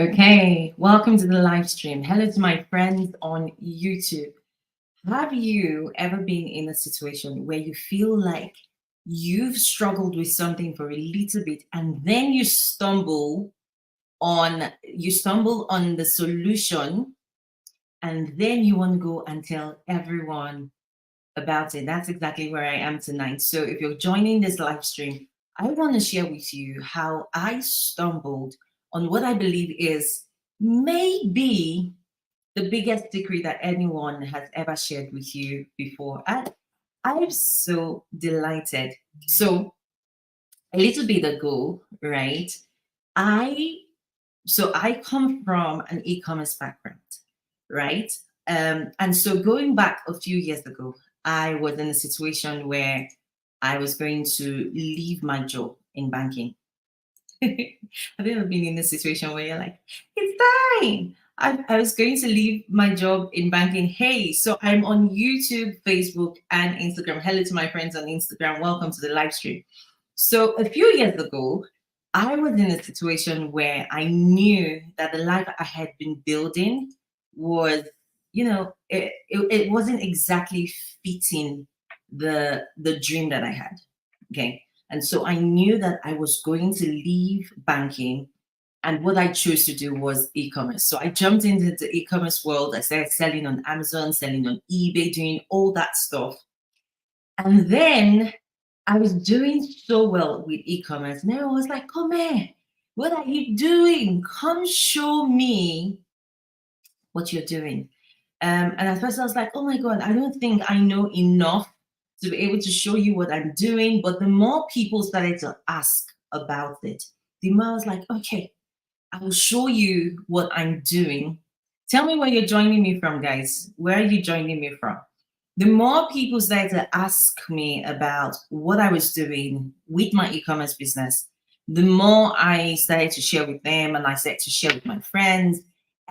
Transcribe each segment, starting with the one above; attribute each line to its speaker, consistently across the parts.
Speaker 1: Okay, welcome to the live stream. Hello to my friends on YouTube. Have you ever been in a situation where you feel like you've struggled with something for a little bit and then you stumble on the solution and then you want to go and tell everyone about it? That's exactly where I am tonight. So if you're joining this live stream, I want to share with you how I stumbled on what I believe is maybe the biggest secret that anyone has ever shared with you before. And I'm so delighted. So a little bit ago, right? I I come from an e-commerce background, right? And so going back a few years ago, I was in a situation where I was going to leave my job in banking. Have you ever been in a situation where you're like, it's time? I was going to leave my job in banking. Hey, so I'm on YouTube, Facebook, and Instagram. Hello to my friends on Instagram. Welcome to the live stream. So a few years ago, I was in a situation where I knew that the life I had been building was, it wasn't exactly fitting the dream that I had. Okay. And so I knew that I was going to leave banking. And what I chose to do was e-commerce. So I jumped into the e-commerce world. I started selling on Amazon, selling on eBay, doing all that stuff. And then I was doing so well with e-commerce. And everyone was like, come here, what are you doing? Come show me what you're doing. And at first I was like, oh my God, I don't think I know enough to be able to show you what I'm doing. But the more people started to ask about it, the more I was like, okay, I will show you what I'm doing. Tell me where you're joining me from, guys. Where are you joining me from? The more people started to ask me about what I was doing with my e-commerce business, the more I started to share with them and I started to share with my friends.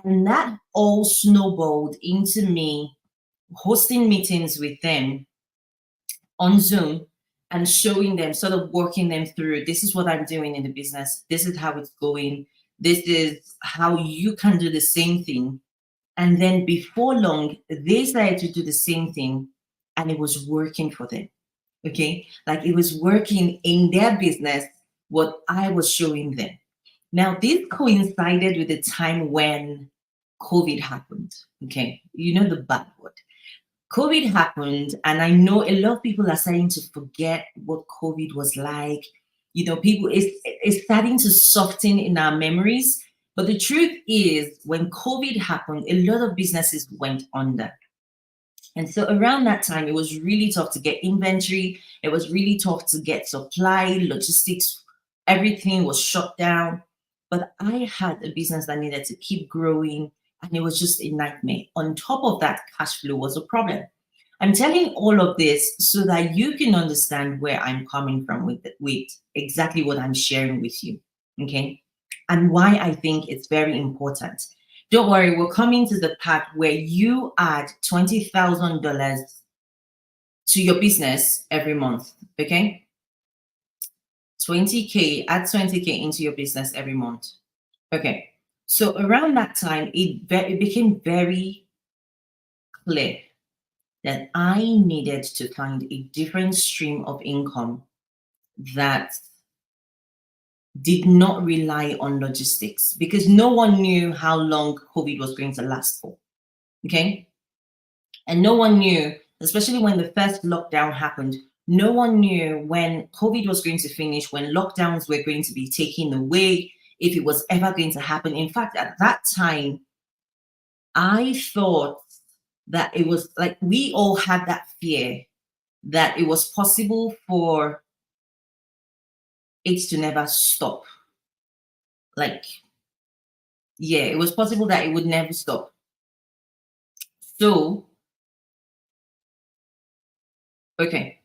Speaker 1: And that all snowballed into me hosting meetings with them on Zoom and showing them, sort of working them through, this is what I'm doing in the business. This is how it's going. This is how you can do the same thing. And then before long, they started to do the same thing and it was working for them. Okay. Like it was working in their business, what I was showing them. Now, this coincided with the time when COVID happened. Okay. You know the bad word. COVID happened, and I know a lot of people are starting to forget what COVID was like. People it's starting to soften in our memories. But the truth is, when COVID happened, a lot of businesses went under. And so around that time, it was really tough to get inventory. It was really tough to get supply, logistics, everything was shut down. But I had a business that needed to keep growing, and it was just a nightmare. On top of that, cash flow was a problem. I'm telling all of this so that you can understand where I'm coming from with exactly what I'm sharing with you. Okay. And why I think it's very important. Don't worry, we're coming to the part where you add $20,000 to your business every month. Okay. 20K, add 20K into your business every month. Okay. So around that time, it became very clear that I needed to find a different stream of income that did not rely on logistics because no one knew how long COVID was going to last for. Okay. And no one knew, especially when the first lockdown happened, no one knew when COVID was going to finish, when lockdowns were going to be taken away, if it was ever going to happen. In fact, at that time, I thought that it was like we all had that fear that it was possible for it to never stop. Like, yeah, it was possible that it would never stop. So, okay,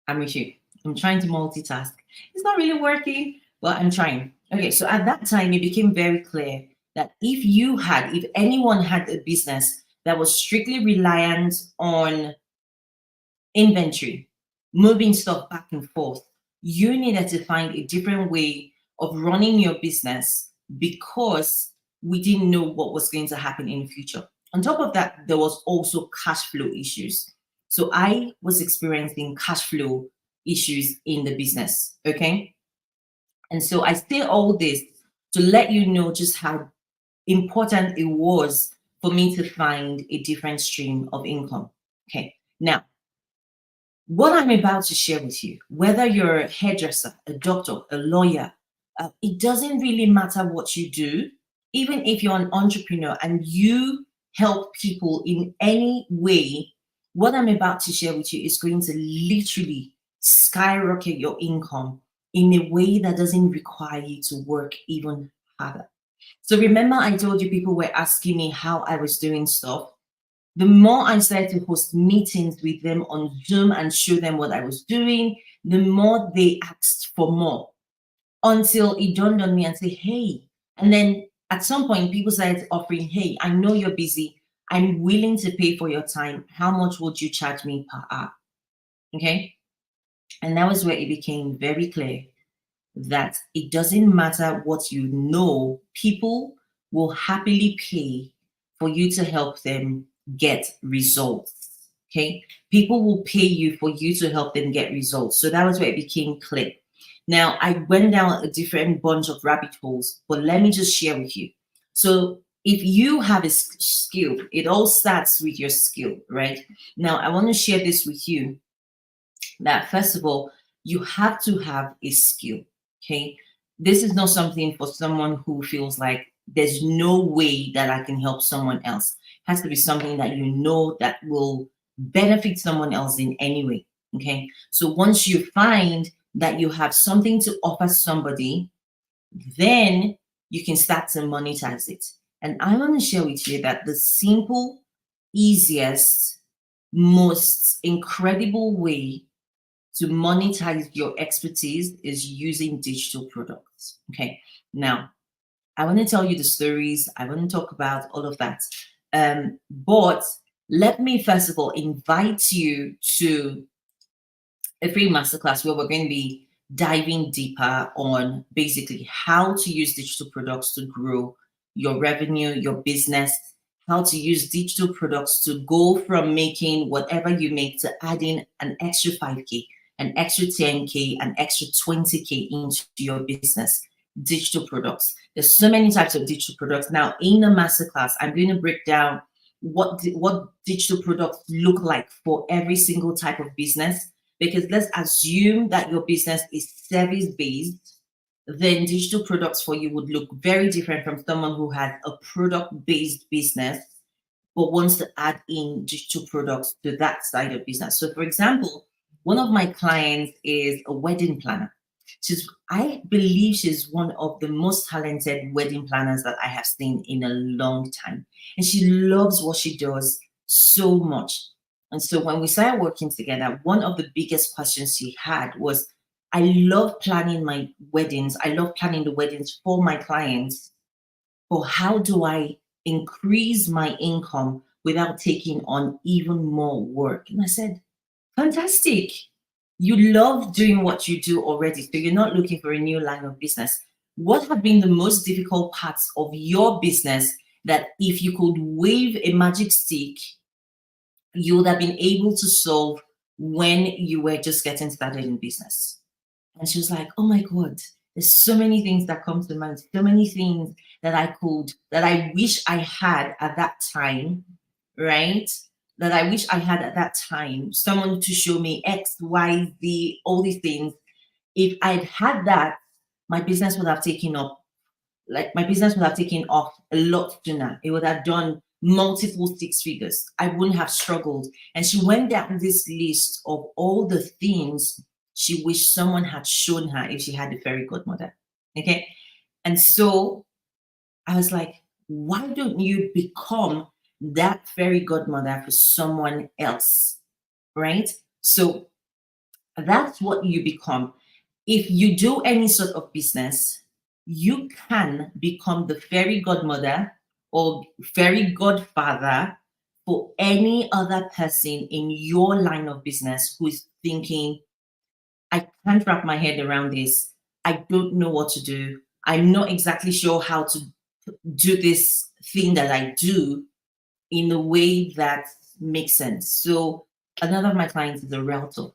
Speaker 1: I'm with you. I'm trying to multitask. It's not really working, but I'm trying. Okay, so at that time, it became very clear that if anyone had a business that was strictly reliant on inventory, moving stuff back and forth, you needed to find a different way of running your business because we didn't know what was going to happen in the future. On top of that, there was also cash flow issues. So I was experiencing cash flow issues in the business. Okay. And so I say all this to let you know just how important it was for me to find a different stream of income. Okay. Now, what I'm about to share with you, whether you're a hairdresser, a doctor, a lawyer, it doesn't really matter what you do. Even if you're an entrepreneur and you help people in any way, what I'm about to share with you is going to literally skyrocket your income in a way that doesn't require you to work even harder. So remember, I told you people were asking me how I was doing stuff. The more I started to host meetings with them on Zoom and show them what I was doing, the more they asked for more until it dawned on me and say, hey. And then at some point, people started offering, hey, I know you're busy. I'm willing to pay for your time. How much would you charge me per hour? Okay. And that was where it became very clear that it doesn't matter what you know, people will happily pay for you to help them get results. Okay. People will pay you for you to help them get results. So that was where it became clear. Now, I went down a different bunch of rabbit holes, but let me just share with you. So, if you have a skill, it all starts with your skill, right? Now, I want to share this with you that first of all, you have to have a skill. Okay. This is not something for someone who feels like there's no way that I can help someone else. It has to be something that you know that will benefit someone else in any way. Okay. So once you find that you have something to offer somebody, then you can start to monetize it. And I want to share with you that the simple, easiest, most incredible way to monetize your expertise is using digital products. Okay. Now, I want to tell you the stories. I want to talk about all of that. But let me first of all invite you to a free masterclass where we're going to be diving deeper on basically how to use digital products to grow your revenue, your business, how to use digital products to go from making whatever you make to adding an extra 5K, an extra 10K, an extra 20K into your business. Digital products. There's so many types of digital products. Now, in the masterclass, I'm going to break down what digital products look like for every single type of business. Because let's assume that your business is service based, then digital products for you would look very different from someone who has a product based business but wants to add in digital products to that side of business. So, for example, one of my clients is a wedding planner. I believe she's one of the most talented wedding planners that I have seen in a long time. And she loves what she does so much. And so when we started working together, one of the biggest questions she had was, I love planning my weddings. I love planning the weddings for my clients. But how do I increase my income without taking on even more work? And I said, fantastic. You love doing what you do already. So you're not looking for a new line of business. What have been the most difficult parts of your business that if you could wave a magic stick, you would have been able to solve when you were just getting started in business? And she was like, oh my God, there's so many things that come to mind, so many things that I wish I had at that time, right? That I wish I had at that time. Someone to show me X, Y, Z, all these things. If I'd had that, my business would have taken up, like my business would have taken off a lot sooner. It would have done multiple six figures. I wouldn't have struggled. And she went down this list of all the things she wished someone had shown her if she had a fairy godmother. Okay. And so I was like, why don't you become that fairy godmother for someone else? Right. So that's what you become. If you do any sort of business, you can become the fairy godmother or fairy godfather for any other person in your line of business who is thinking, I can't wrap my head around this. I don't know what to do. I'm not exactly sure how to do this thing that I do in a way that makes sense. So another of my clients is a realtor.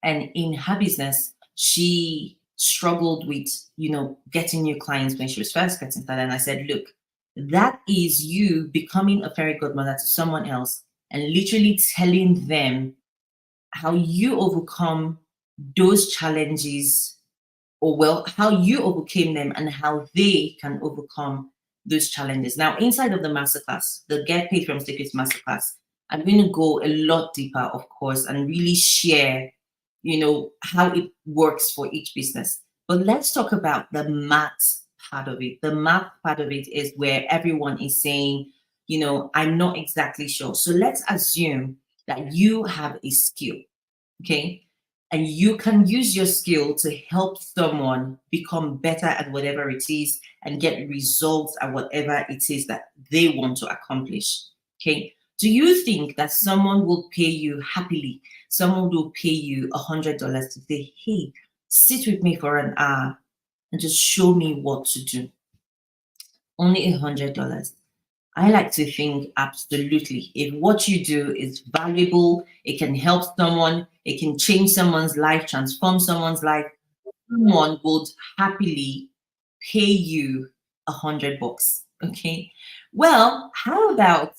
Speaker 1: And in her business, she struggled with, getting new clients when she was first getting started. And I said, look, that is you becoming a fairy godmother to someone else and literally telling them how you overcome those challenges, or well, how you overcame them and how they can overcome those challenges. Now, inside of the masterclass, the Get Paid from Secrets masterclass, I'm going to go a lot deeper, of course, and really share, how it works for each business. But let's talk about the math part of it. The math part of it is where everyone is saying, I'm not exactly sure. So let's assume that you have a skill, okay? And you can use your skill to help someone become better at whatever it is and get results at whatever it is that they want to accomplish. Okay. Do you think that someone will pay you happily? Someone will pay you $100 to say, hey, sit with me for an hour and just show me what to do? Only $100. I like to think absolutely. If what you do is valuable, it can help someone, it can change someone's life, transform someone's life, someone would happily pay you $100. Okay. Well, how about,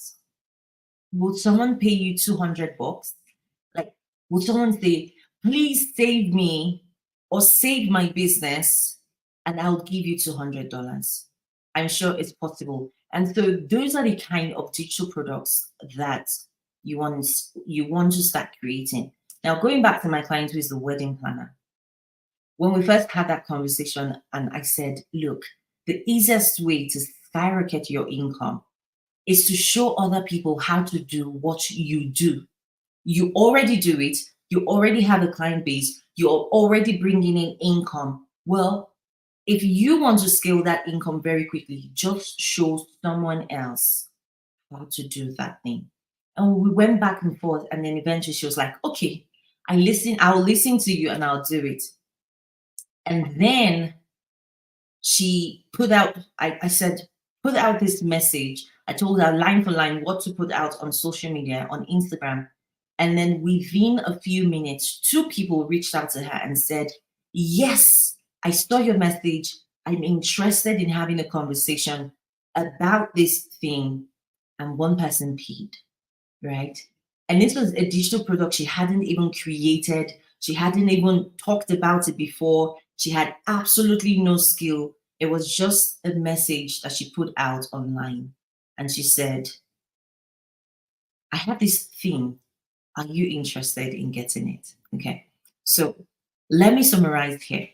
Speaker 1: would someone pay you $200? Like, would someone say, please save me or save my business and I'll give you $200? I'm sure it's possible. And so those are the kind of digital products that you want to start creating. Now, going back to my client who is the wedding planner, when we first had that conversation, and I said, look, the easiest way to skyrocket your income is to show other people how to do what you do. You already do it, you already have a client base, you're already bringing in income. Well, if you want to scale that income very quickly, just show someone else how to do that thing. And we went back and forth, and then eventually she was like, okay, I'll listen to you and I'll do it. And then she put out, I said, put out this message. I told her line for line what to put out on social media, on Instagram. And then within a few minutes, two people reached out to her and said, yes, I saw your message. I'm interested in having a conversation about this thing. And one person paid, right? And this was a digital product she hadn't even created. She hadn't even talked about it before. She had absolutely no skill. It was just a message that she put out online. And she said, I have this thing. Are you interested in getting it? Okay. So let me summarize here.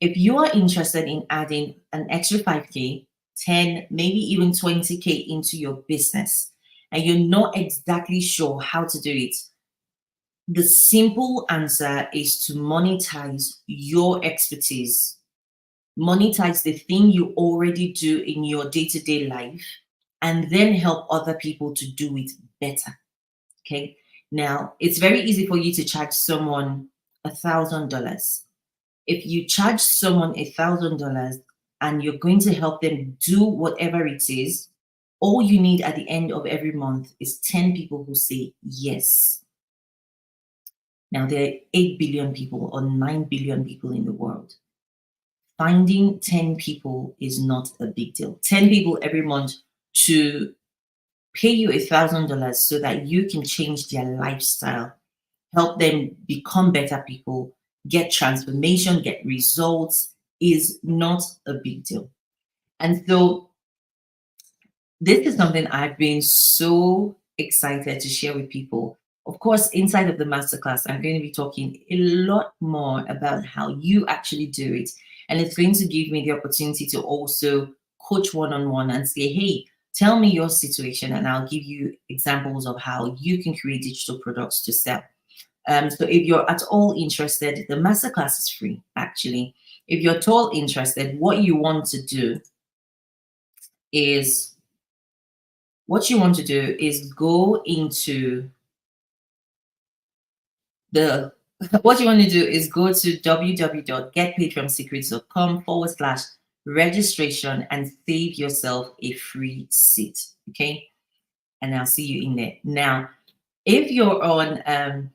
Speaker 1: If you are interested in adding an extra 5K, 10, maybe even 20K into your business, and you're not exactly sure how to do it, the simple answer is to monetize your expertise. Monetize the thing you already do in your day to day life, and then help other people to do it better. Okay. Now, it's very easy for you to charge someone $1,000. If you charge someone $1,000 and you're going to help them do whatever it is, all you need at the end of every month is 10 people who say yes. Now, there are 8 billion people or 9 billion people in the world. Finding 10 people is not a big deal. 10 people every month to pay you $1,000 so that you can change their lifestyle, help them become better people, get transformation, get results, is not a big deal. And so this is something I've been so excited to share with people. Of course, inside of the masterclass, I'm going to be talking a lot more about how you actually do it. And it's going to give me the opportunity to also coach one-on-one and say, hey, tell me your situation, and I'll give you examples of how you can create digital products to sell. So if you're at all interested, the masterclass is free, actually. If you're at all interested, what you want to do is go into the what you want to do is go to www.getpaidfromsecrets.com/registration and save yourself a free seat. Okay. And I'll see you in there. Now, if you're on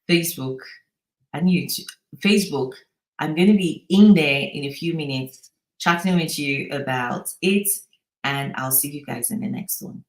Speaker 1: Facebook and YouTube, Facebook, I'm going to be in there in a few minutes chatting with you about it. And I'll see you guys in the next one.